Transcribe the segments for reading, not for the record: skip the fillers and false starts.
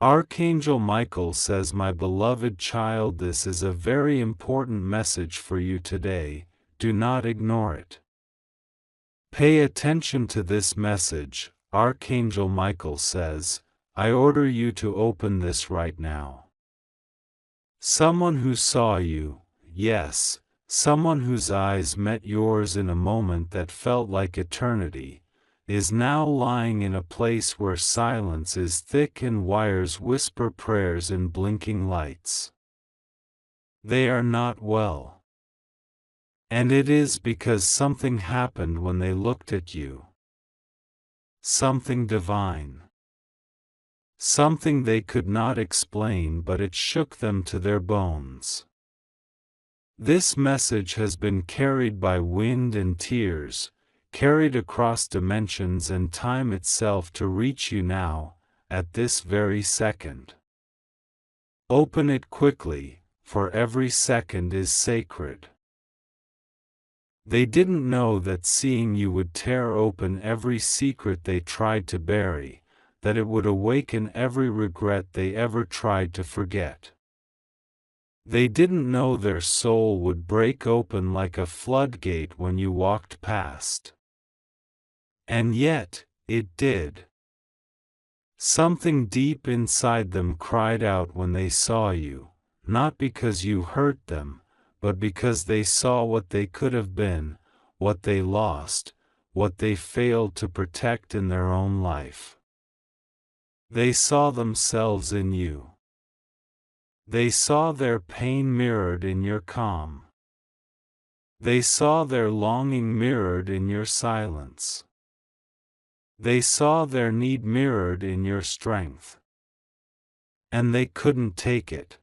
Archangel Michael says, "My beloved child, this is a very important message for you today. Do not ignore it. Pay attention to this message." Archangel Michael says, "I order you to open this right now." Someone who saw you, yes, someone whose eyes met yours in a moment that felt like eternity, is now lying in a place where silence is thick and wires whisper prayers in blinking lights. They are not well. And it is because something happened when they looked at you. Something divine. Something they could not explain, but it shook them to their bones. This message has been carried by wind and tears, carried across dimensions and time itself to reach you now, at this very second. Open it quickly, for every second is sacred. They didn't know that seeing you would tear open every secret they tried to bury, that it would awaken every regret they ever tried to forget. They didn't know their soul would break open like a floodgate when you walked past. And yet, it did. Something deep inside them cried out when they saw you, not because you hurt them, but because they saw what they could have been, what they lost, what they failed to protect in their own life. They saw themselves in you. They saw their pain mirrored in your calm. They saw their longing mirrored in your silence. They saw their need mirrored in your strength. And they couldn't take it.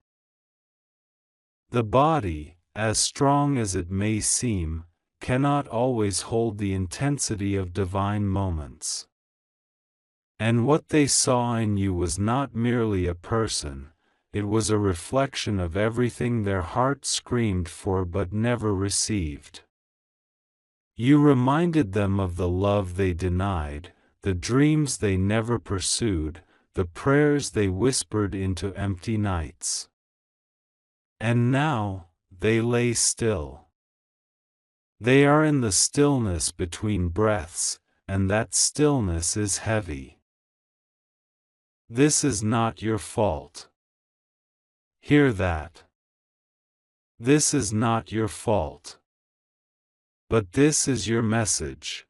The body, as strong as it may seem, cannot always hold the intensity of divine moments. And what they saw in you was not merely a person, it was a reflection of everything their heart screamed for but never received. You reminded them of the love they denied, the dreams they never pursued, the prayers they whispered into empty nights. And now, they lay still. They are in the stillness between breaths, and that stillness is heavy. This is not your fault. Hear that. This is not your fault. But this is your message.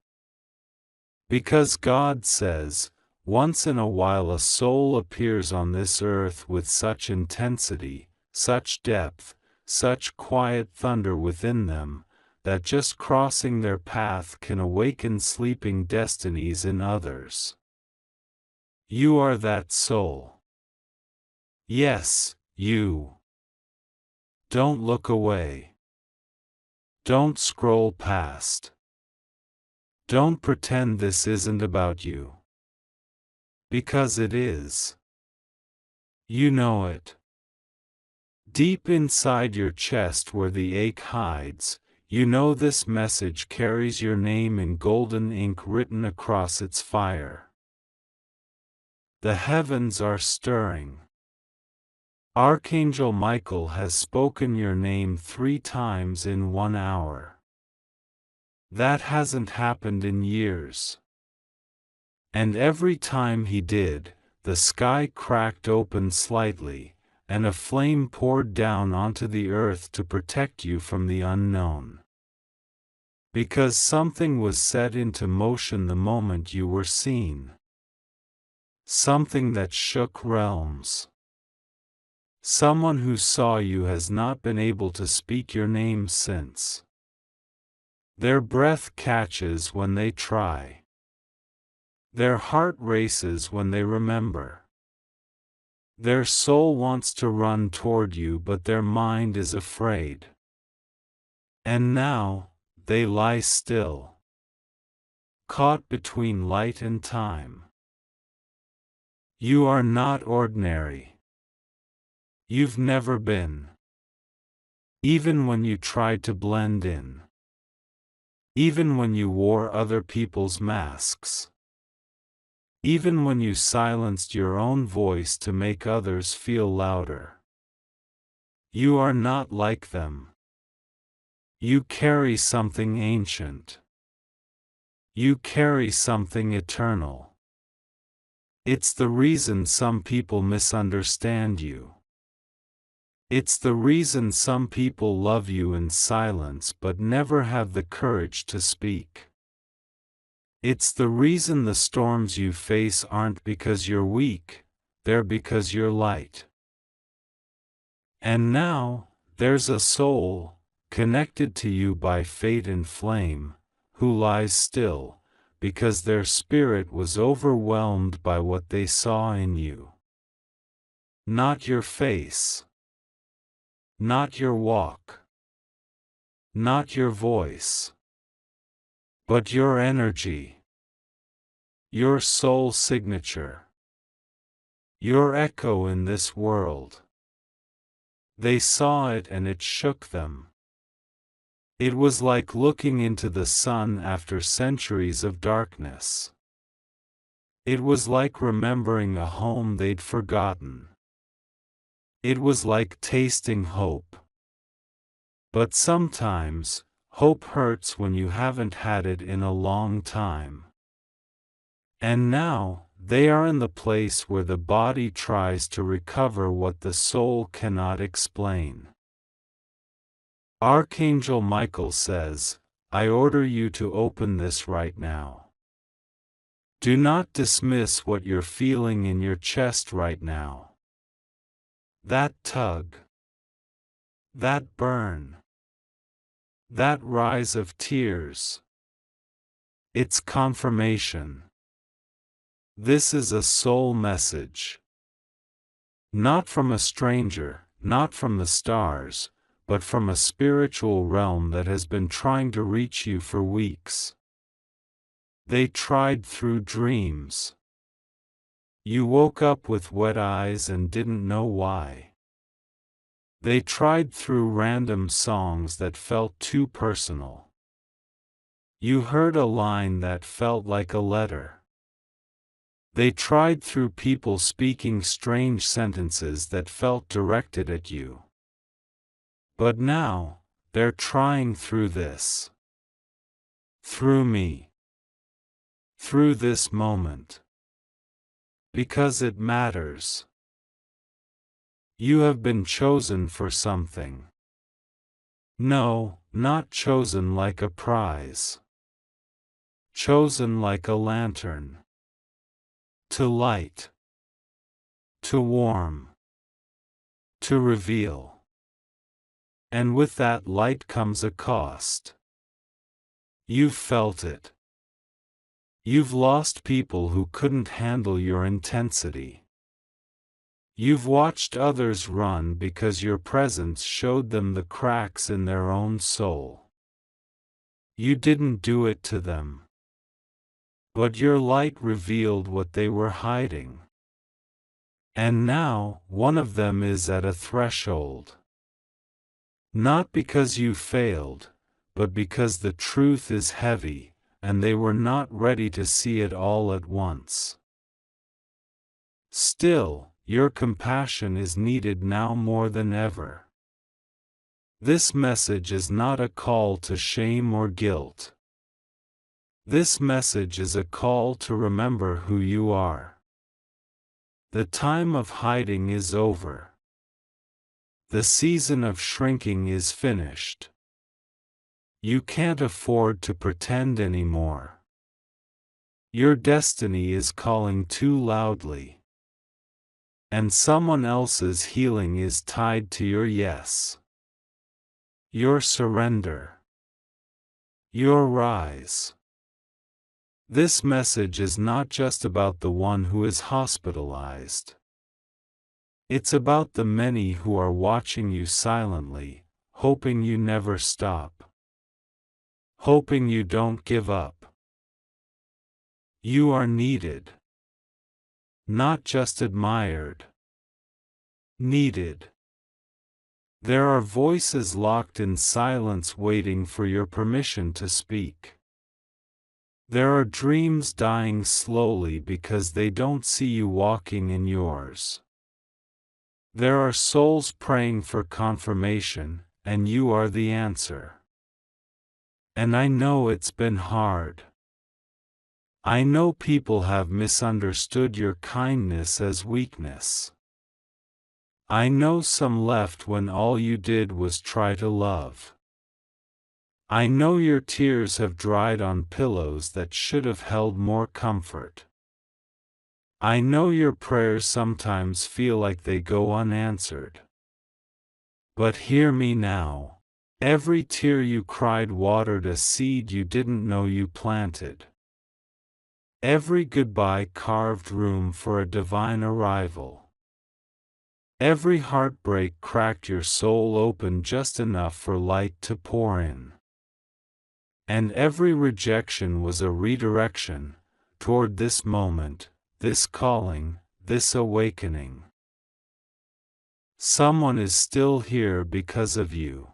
Because God says, once in a while a soul appears on this earth with such intensity, such depth, such quiet thunder within them, that just crossing their path can awaken sleeping destinies in others. You are that soul. Yes, you. Don't look away. Don't scroll past. Don't pretend this isn't about you. Because it is. You know it. Deep inside your chest where the ache hides, you know this message carries your name in golden ink written across its fire. The heavens are stirring. Archangel Michael has spoken your name 3 times in 1 hour. That hasn't happened in years. And every time he did, the sky cracked open slightly, and a flame poured down onto the earth to protect you from the unknown. Because something was set into motion the moment you were seen. Something that shook realms. Someone who saw you has not been able to speak your name since. Their breath catches when they try. Their heart races when they remember. Their soul wants to run toward you, but their mind is afraid. And now, they lie still. Caught between light and time. You are not ordinary. You've never been. Even when you tried to blend in. Even when you wore other people's masks. even when you silenced your own voice to make others feel louder. You are not like them. You carry something ancient. You carry something eternal. It's the reason some people misunderstand you. It's the reason some people love you in silence but never have the courage to speak. It's the reason the storms you face aren't because you're weak, they're because you're light. And now, there's a soul, connected to you by fate and flame, who lies still, because their spirit was overwhelmed by what they saw in you. Not your face. Not your walk. Not your voice. But your energy. Your soul signature. Your echo in this world. They saw it and it shook them. It was like looking into the sun after centuries of darkness. It was like remembering a home they'd forgotten. It was like tasting hope. But sometimes, hope hurts when you haven't had it in a long time. And now, they are in the place where the body tries to recover what the soul cannot explain. Archangel Michael says, I order you to open this right now. Do not dismiss what you're feeling in your chest right now. That tug. That burn. That rise of tears. It's confirmation. This is a soul message. Not from a stranger, not from the stars, but from a spiritual realm that has been trying to reach you for weeks. They tried through dreams. You woke up with wet eyes and didn't know why. They tried through random songs that felt too personal. You heard a line that felt like a letter. They tried through people speaking strange sentences that felt directed at you. But now, they're trying through this. Through me. Through this moment. Because it matters. You have been chosen for something. No, not chosen like a prize. Chosen like a lantern. To light. To warm. To reveal. And with that light comes a cost. You've felt it. You've lost people who couldn't handle your intensity. You've watched others run because your presence showed them the cracks in their own soul. You didn't do it to them. But your light revealed what they were hiding. And now, one of them is at a threshold. Not because you failed, but because the truth is heavy, and they were not ready to see it all at once. Still, your compassion is needed now more than ever. This message is not a call to shame or guilt. This message is a call to remember who you are. The time of hiding is over. The season of shrinking is finished. You can't afford to pretend anymore. Your destiny is calling too loudly. And someone else's healing is tied to your yes. Your surrender. Your rise. This message is not just about the one who is hospitalized. It's about the many who are watching you silently, hoping you never stop. Hoping you don't give up. You are needed. Not just admired. Needed. There are voices locked in silence waiting for your permission to speak. There are dreams dying slowly because they don't see you walking in yours. There are souls praying for confirmation, and you are the answer. And I know it's been hard. I know people have misunderstood your kindness as weakness. I know some left when all you did was try to love. I know your tears have dried on pillows that should have held more comfort. I know your prayers sometimes feel like they go unanswered. But hear me now. Every tear you cried watered a seed you didn't know you planted. Every goodbye carved room for a divine arrival. Every heartbreak cracked your soul open just enough for light to pour in. And every rejection was a redirection toward this moment, this calling, this awakening. Someone is still here because of you.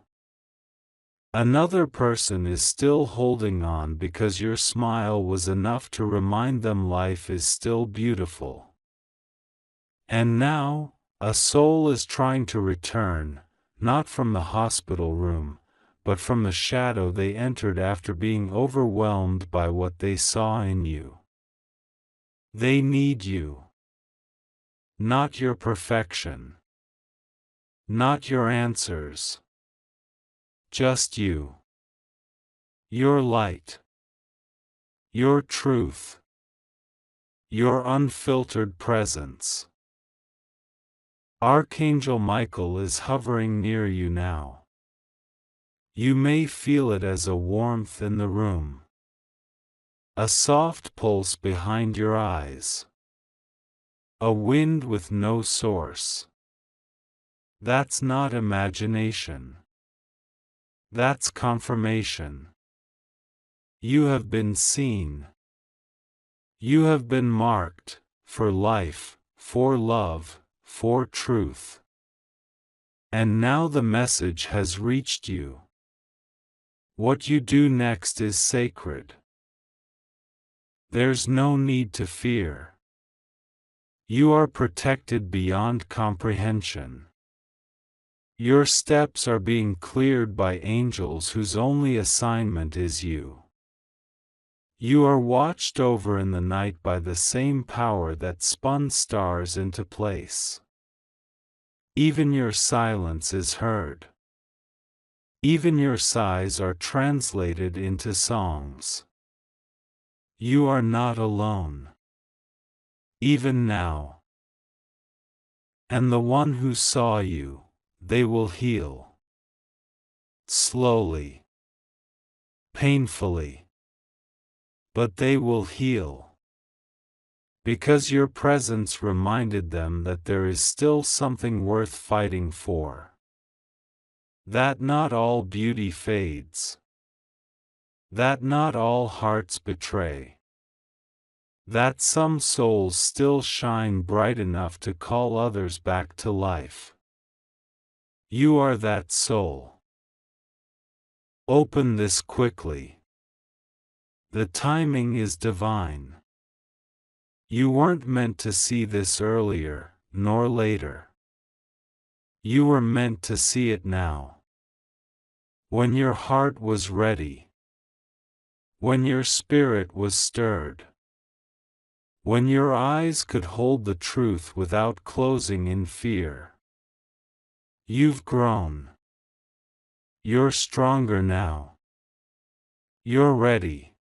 Another person is still holding on because your smile was enough to remind them life is still beautiful. And now, a soul is trying to return, not from the hospital room, but from the shadow they entered after being overwhelmed by what they saw in you. They need you. Not your perfection. Not your answers. Just you. Your light. Your truth. Your unfiltered presence. Archangel Michael is hovering near you now. You may feel it as a warmth in the room. A soft pulse behind your eyes. A wind with no source. That's not imagination. That's confirmation. You have been seen. You have been marked, for life, for love, for truth. And now the message has reached you. What you do next is sacred. There's no need to fear. You are protected beyond comprehension. Your steps are being cleared by angels whose only assignment is you. You are watched over in the night by the same power that spun stars into place. Even your silence is heard. Even your sighs are translated into songs. You are not alone. Even now. And the one who saw you, they will heal. Slowly. Painfully. But they will heal. Because your presence reminded them that there is still something worth fighting for. That not all beauty fades. That not all hearts betray. That some souls still shine bright enough to call others back to life. You are that soul. Open this quickly. The timing is divine. You weren't meant to see this earlier, nor later. You were meant to see it now. When your heart was ready. When your spirit was stirred. When your eyes could hold the truth without closing in fear. You've grown. You're stronger now. You're ready.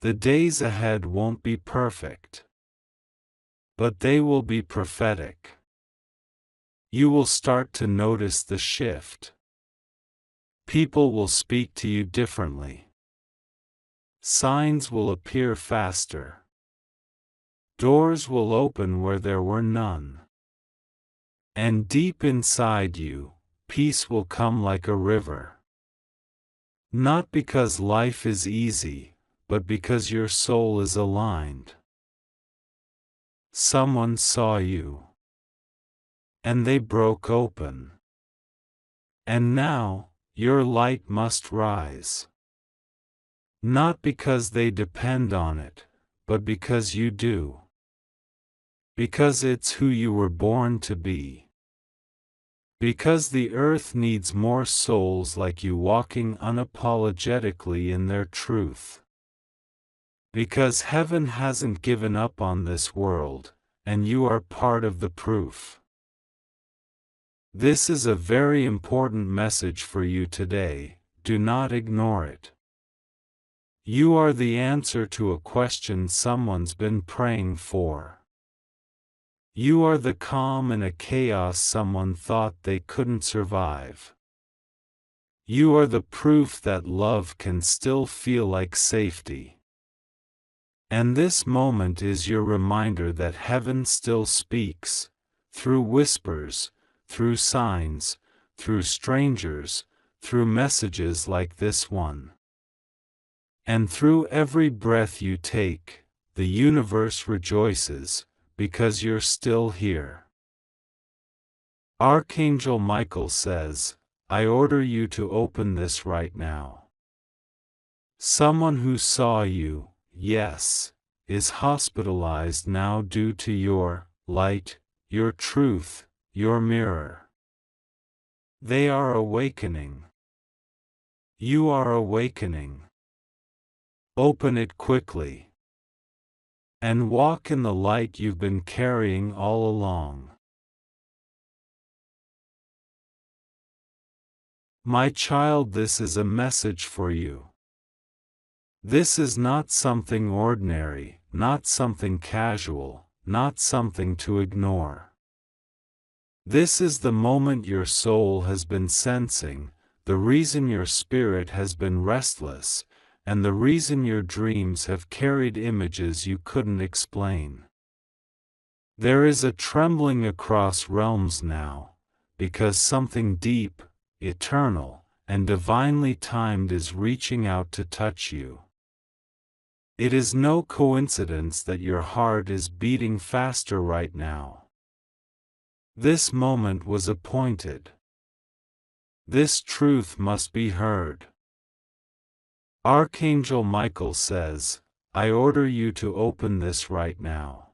The days ahead won't be perfect. But they will be prophetic. You will start to notice the shift. People will speak to you differently. Signs will appear faster. Doors will open where there were none. And deep inside you, peace will come like a river. Not because life is easy, but because your soul is aligned. Someone saw you. And they broke open. And now, your light must rise. Not because they depend on it, but because you do. Because it's who you were born to be. Because the earth needs more souls like you walking unapologetically in their truth. Because heaven hasn't given up on this world, and you are part of the proof. This is a very important message for you today, do not ignore it. You are the answer to a question someone's been praying for. You are the calm in a chaos someone thought they couldn't survive. You are the proof that love can still feel like safety. And this moment is your reminder that heaven still speaks, through whispers, through signs, through strangers, through messages like this one. And through every breath you take, the universe rejoices, because you're still here. Archangel Michael says, I order you to open this right now. Someone who saw you, yes, is hospitalized now due to your light, your truth, your mirror. They are awakening. You are awakening. Open it quickly. And walk in the light you've been carrying all along. My child, this is a message for you. This is not something ordinary, not something casual, not something to ignore. This is the moment your soul has been sensing, the reason your spirit has been restless, and the reason your dreams have carried images you couldn't explain. There is a trembling across realms now, because something deep, eternal, and divinely timed is reaching out to touch you. It is no coincidence that your heart is beating faster right now. This moment was appointed. This truth must be heard. Archangel Michael says, I order you to open this right now.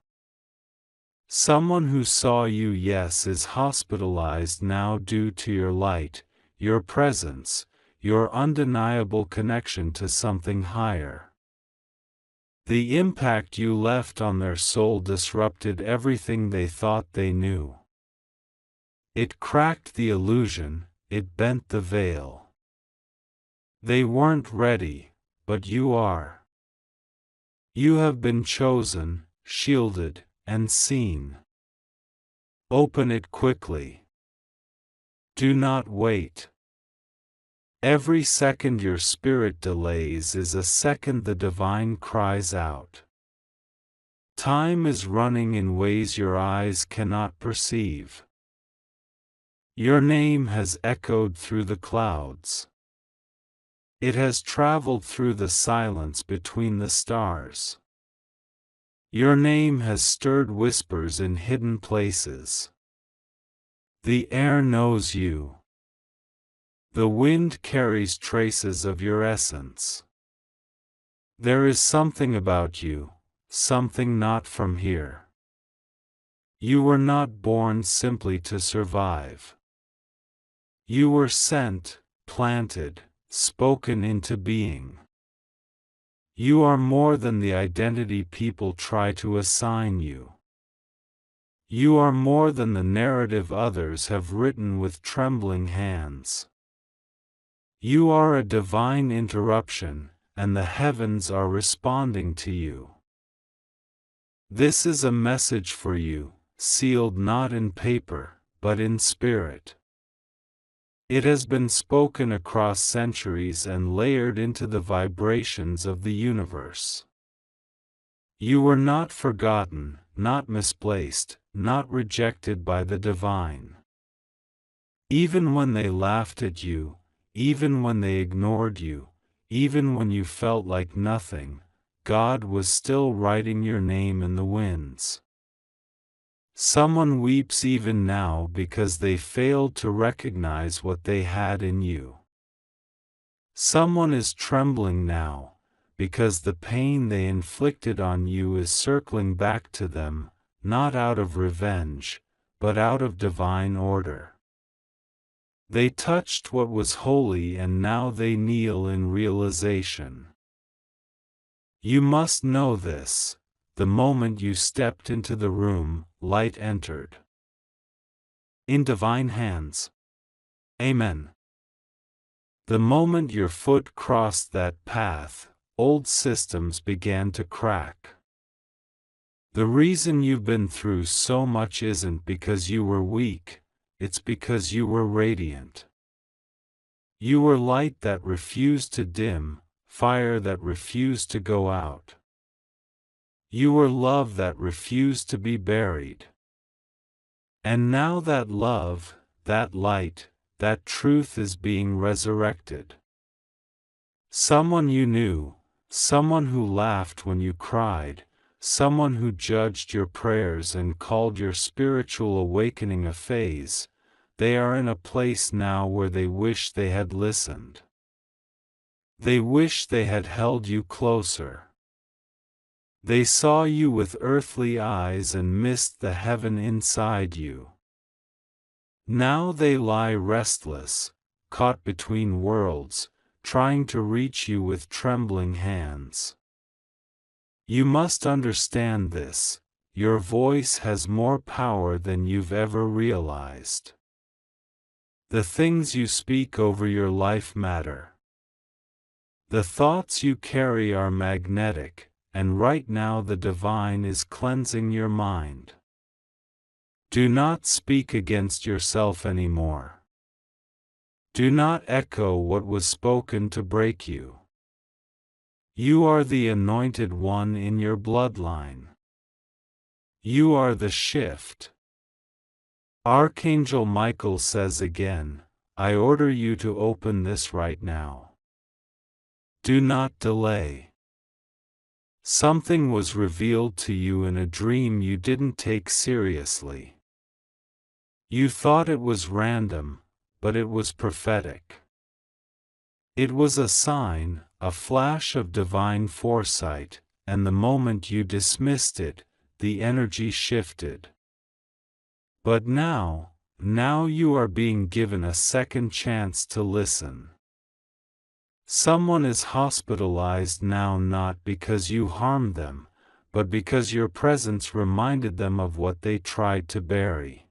Someone who saw you, yes, is hospitalized now due to your light, your presence, your undeniable connection to something higher. The impact you left on their soul disrupted everything they thought they knew. It cracked the illusion, it bent the veil. They weren't ready, but you are. You have been chosen, shielded, and seen. Open it quickly. Do not wait. Every second your spirit delays is a second the divine cries out. Time is running in ways your eyes cannot perceive. Your name has echoed through the clouds. It has traveled through the silence between the stars. Your name has stirred whispers in hidden places. The air knows you. The wind carries traces of your essence. There is something about you, something not from here. You were not born simply to survive. You were sent, planted, spoken into being. You are more than the identity people try to assign you. You are more than the narrative others have written with trembling hands. You are a divine interruption, and the heavens are responding to you. This is a message for you, sealed not in paper, but in spirit. It has been spoken across centuries and layered into the vibrations of the universe. You were not forgotten, not misplaced, not rejected by the divine. Even when they laughed at you, even when they ignored you, even when you felt like nothing, God was still writing your name in the winds. Someone weeps even now because they failed to recognize what they had in you. Someone is trembling now, because the pain they inflicted on you is circling back to them, not out of revenge, but out of divine order. They touched what was holy and now they kneel in realization. You must know this. The moment you stepped into the room, light entered. In divine hands. Amen. The moment your foot crossed that path, old systems began to crack. The reason you've been through so much isn't because you were weak, it's because you were radiant. You were light that refused to dim, fire that refused to go out. You were love that refused to be buried. And now that love, that light, that truth is being resurrected. Someone you knew, someone who laughed when you cried, someone who judged your prayers and called your spiritual awakening a phase, they are in a place now where they wish they had listened. They wish they had held you closer. They saw you with earthly eyes and missed the heaven inside you. Now they lie restless, caught between worlds, trying to reach you with trembling hands. You must understand this. Your voice has more power than you've ever realized. The things you speak over your life matter. The thoughts you carry are magnetic, and right now the divine is cleansing your mind. Do not speak against yourself anymore. Do not echo what was spoken to break you. You are the anointed one in your bloodline. You are the shift. Archangel Michael says again, I order you to open this right now. Do not delay. Something was revealed to you in a dream you didn't take seriously. You thought it was random, but it was prophetic. It was a sign, a flash of divine foresight, and the moment you dismissed it, the energy shifted. But now you are being given a second chance to listen. Someone is hospitalized now not because you harmed them, but because your presence reminded them of what they tried to bury.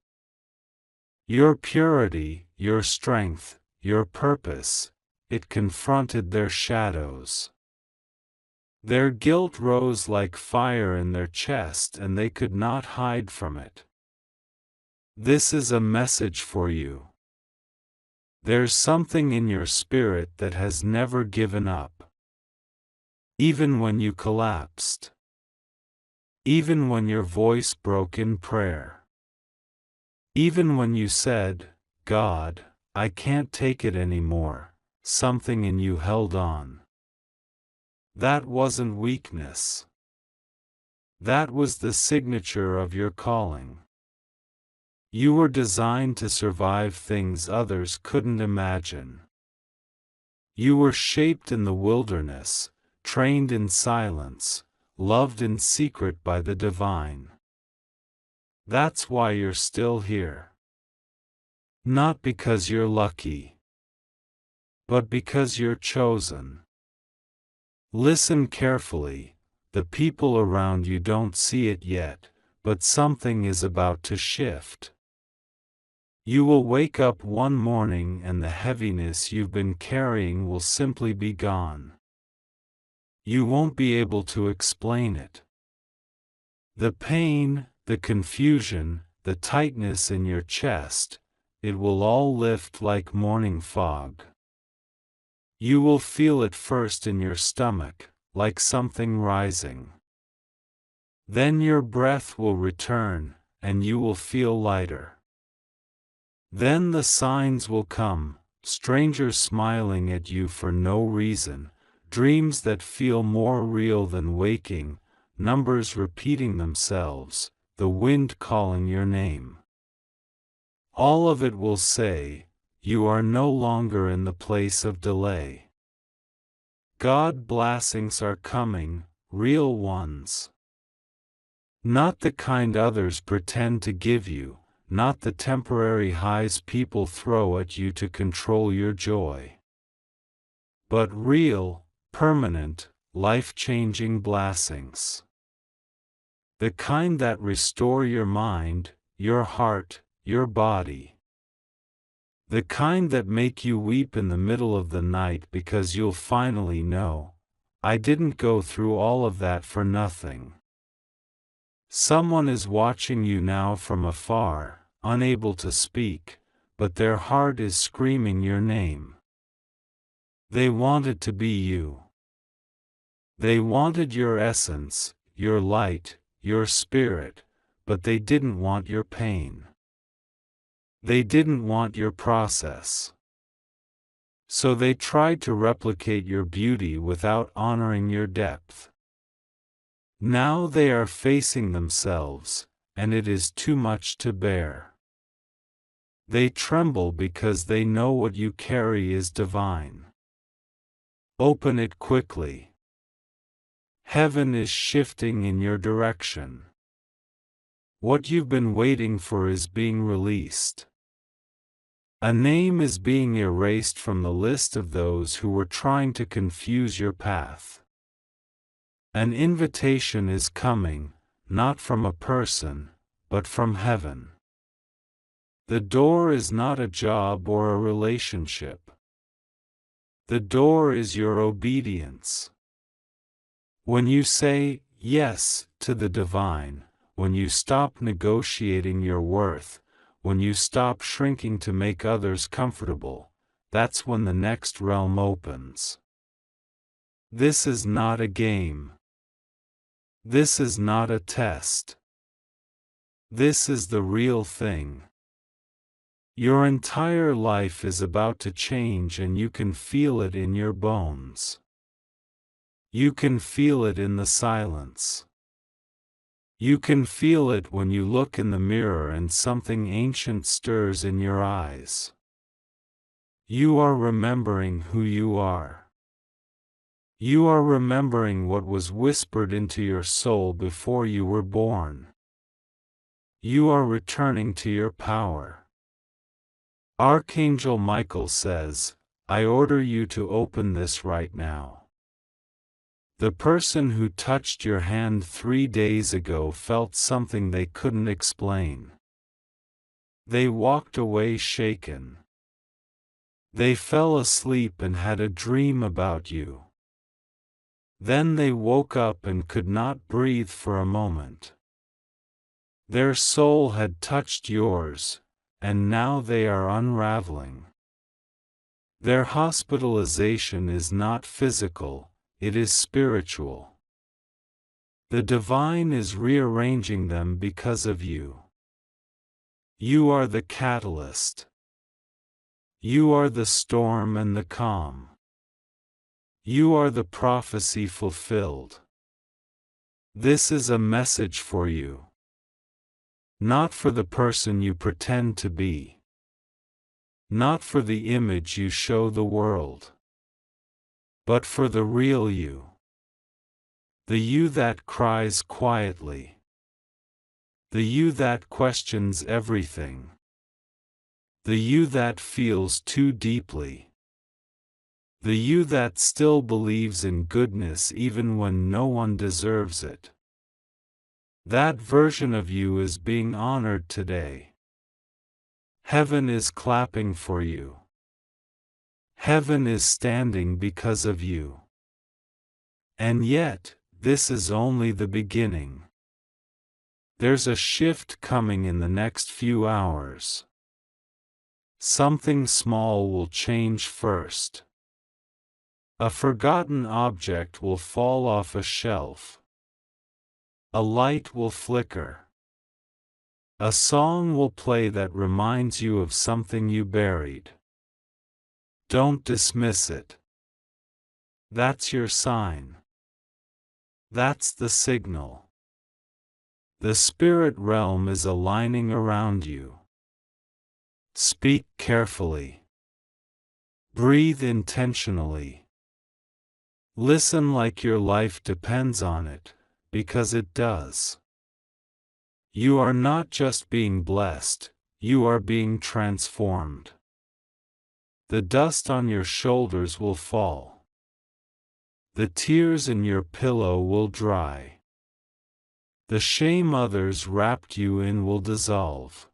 Your purity, your strength, your purpose, it confronted their shadows. Their guilt rose like fire in their chest and they could not hide from it. This is a message for you. There's something in your spirit that has never given up. Even when you collapsed. Even when your voice broke in prayer. Even when you said, God, I can't take it anymore, something in you held on. That wasn't weakness. That was the signature of your calling. You were designed to survive things others couldn't imagine. You were shaped in the wilderness, trained in silence, loved in secret by the divine. That's why you're still here. Not because you're lucky, but because you're chosen. Listen carefully. The people around you don't see it yet, but something is about to shift. You will wake up one morning and the heaviness you've been carrying will simply be gone. You won't be able to explain it. The pain, the confusion, the tightness in your chest, it will all lift like morning fog. You will feel it first in your stomach, like something rising. Then your breath will return, and you will feel lighter. Then the signs will come, strangers smiling at you for no reason, dreams that feel more real than waking, numbers repeating themselves, the wind calling your name. All of it will say, you are no longer in the place of delay. God blessings are coming, real ones. Not the kind others pretend to give you, not the temporary highs people throw at you to control your joy. But real, permanent, life-changing blessings. The kind that restore your mind, your heart, your body. The kind that make you weep in the middle of the night because you'll finally know, I didn't go through all of that for nothing. Someone is watching you now from afar, unable to speak, but their heart is screaming your name. They wanted to be you. They wanted your essence, your light, your spirit, but they didn't want your pain. They didn't want your process. So they tried to replicate your beauty without honoring your depth. Now they are facing themselves, and it is too much to bear. They tremble because they know what you carry is divine. Open it quickly. Heaven is shifting in your direction. What you've been waiting for is being released. A name is being erased from the list of those who were trying to confuse your path. An invitation is coming, not from a person, but from heaven. The door is not a job or a relationship. The door is your obedience. When you say yes to the divine, when you stop negotiating your worth, when you stop shrinking to make others comfortable, that's when the next realm opens. This is not a game. This is not a test. This is the real thing. Your entire life is about to change and you can feel it in your bones. You can feel it in the silence. You can feel it when you look in the mirror and something ancient stirs in your eyes. You are remembering who you are. You are remembering what was whispered into your soul before you were born. You are returning to your power. Archangel Michael says, I order you to open this right now. The person who touched your hand 3 days ago felt something they couldn't explain. They walked away shaken. They fell asleep and had a dream about you. Then they woke up and could not breathe for a moment. Their soul had touched yours, and now they are unraveling. Their hospitalization is not physical. It is spiritual. The divine is rearranging them because of you. You are the catalyst. You are the storm and the calm. You are the prophecy fulfilled. This is a message for you. Not for the person you pretend to be. Not for the image you show the world. But for the real you. The you that cries quietly. The you that questions everything. The you that feels too deeply. The you that still believes in goodness even when no one deserves it. That version of you is being honored today. Heaven is clapping for you. Heaven is standing because of you. And yet, this is only the beginning. There's a shift coming in the next few hours. Something small will change first. A forgotten object will fall off a shelf. A light will flicker. A song will play that reminds you of something you buried. Don't dismiss it. That's your sign. That's the signal. The spirit realm is aligning around you. Speak carefully. Breathe intentionally. Listen like your life depends on it, because it does. You are not just being blessed, you are being transformed. The dust on your shoulders will fall. The tears in your pillow will dry. The shame others wrapped you in will dissolve.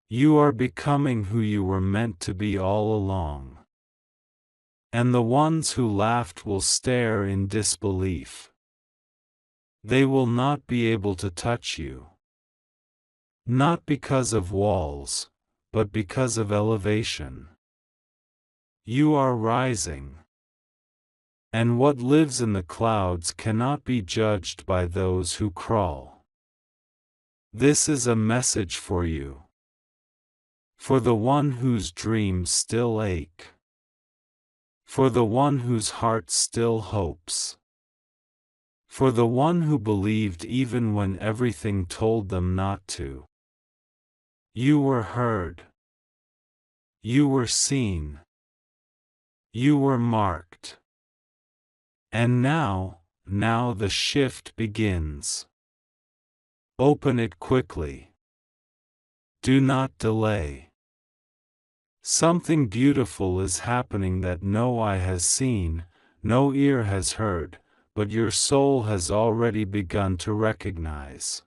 You are becoming who you were meant to be all along. And the ones who laughed will stare in disbelief. They will not be able to touch you. Not because of walls, but because of elevation. You are rising. And what lives in the clouds cannot be judged by those who crawl. This is a message for you. For the one whose dreams still ache. For the one whose heart still hopes. For the one who believed even when everything told them not to. You were heard. You were seen. You were marked. And now the shift begins. Open it quickly. Do not delay. Something beautiful is happening that no eye has seen, no ear has heard, but your soul has already begun to recognize.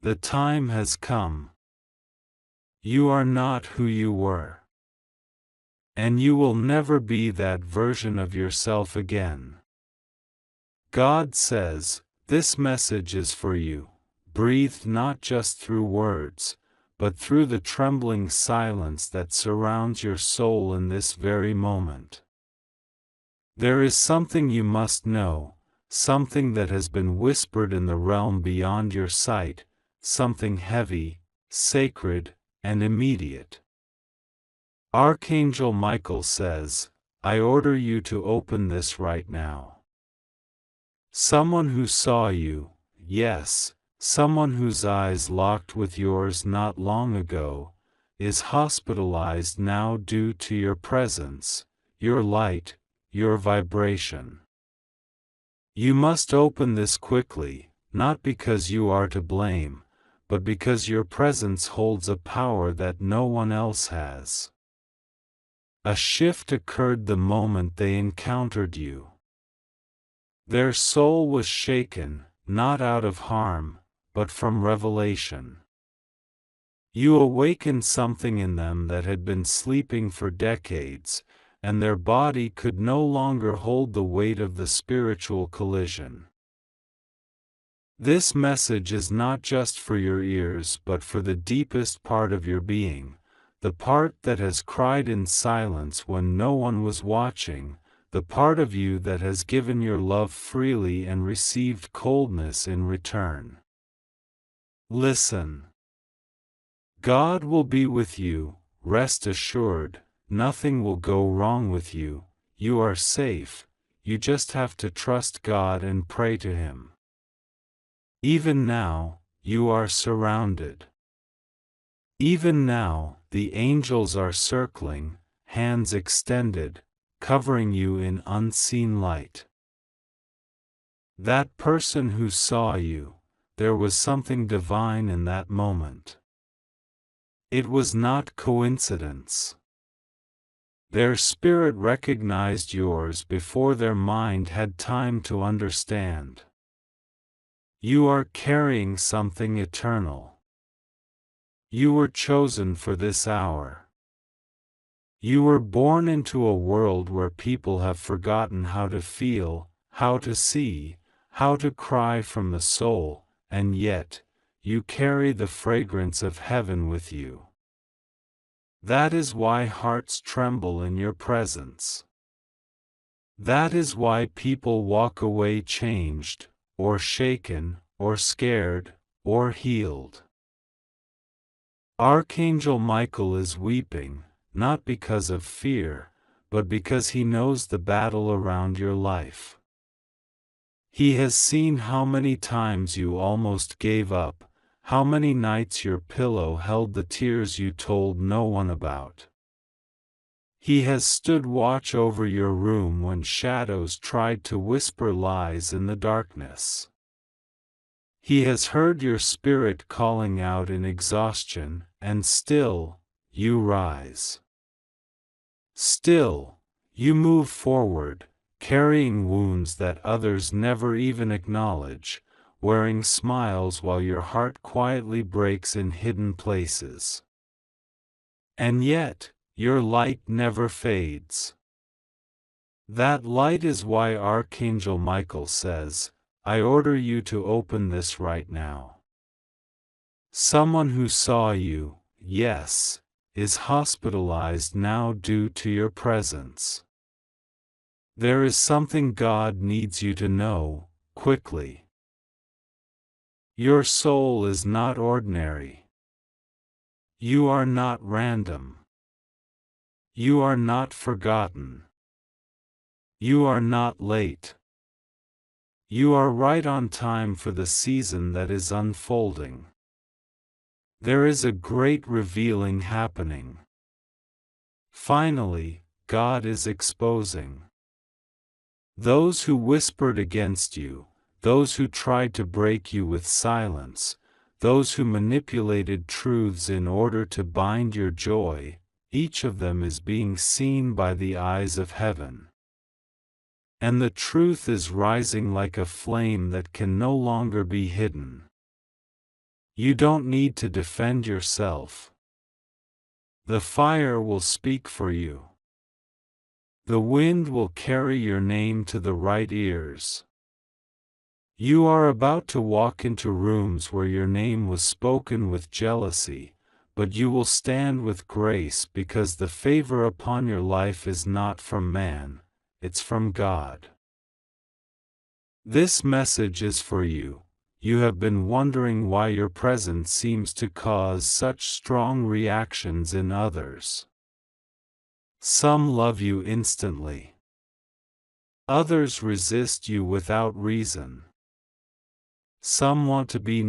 The time has come. You are not who you were. And you will never be that version of yourself again. God says, this message is for you, breathed not just through words, but through the trembling silence that surrounds your soul in this very moment. There is something you must know, something that has been whispered in the realm beyond your sight, something heavy, sacred, and immediate. Archangel Michael says, I order you to open this right now. Someone who saw you, yes, someone whose eyes locked with yours not long ago, is hospitalized now due to your presence, your light, your vibration. You must open this quickly, not because you are to blame, but because your presence holds a power that no one else has. A shift occurred the moment they encountered you. Their soul was shaken, not out of harm, but from revelation. You awakened something in them that had been sleeping for decades, and their body could no longer hold the weight of the spiritual collision. This message is not just for your ears but for the deepest part of your being, the part that has cried in silence when no one was watching, the part of you that has given your love freely and received coldness in return. Listen. God will be with you, rest assured, nothing will go wrong with you, you are safe, you just have to trust God and pray to Him. Even now, you are surrounded. Even now, the angels are circling, hands extended, covering you in unseen light. That person who saw you, there was something divine in that moment. It was not coincidence. Their spirit recognized yours before their mind had time to understand. You are carrying something eternal. You were chosen for this hour. You were born into a world where people have forgotten how to feel, how to see, how to cry from the soul, and yet, you carry the fragrance of heaven with you. That is why hearts tremble in your presence. That is why people walk away changed, or shaken, or scared, or healed. Archangel Michael is weeping, not because of fear, but because he knows the battle around your life. He has seen how many times you almost gave up, how many nights your pillow held the tears you told no one about. He has stood watch over your room when shadows tried to whisper lies in the darkness. He has heard your spirit calling out in exhaustion, and still, you rise. Still, you move forward, carrying wounds that others never even acknowledge, wearing smiles while your heart quietly breaks in hidden places. And yet, your light never fades. That light is why Archangel Michael says, I order you to open this right now. Someone who saw you, yes, is hospitalized now due to your presence. There is something God needs you to know, quickly. Your soul is not ordinary. You are not random. You are not forgotten. You are not late. You are right on time for the season that is unfolding. There is a great revealing happening. Finally, God is exposing those who whispered against you, those who tried to break you with silence, those who manipulated truths in order to bind your joy. Each of them is being seen by the eyes of heaven. And the truth is rising like a flame that can no longer be hidden. You don't need to defend yourself. The fire will speak for you. The wind will carry your name to the right ears. You are about to walk into rooms where your name was spoken with jealousy, but you will stand with grace because the favor upon your life is not from man, it's from God. This message is for you. You have been wondering why your presence seems to cause such strong reactions in others. Some love you instantly. Others resist you without reason. Some want to be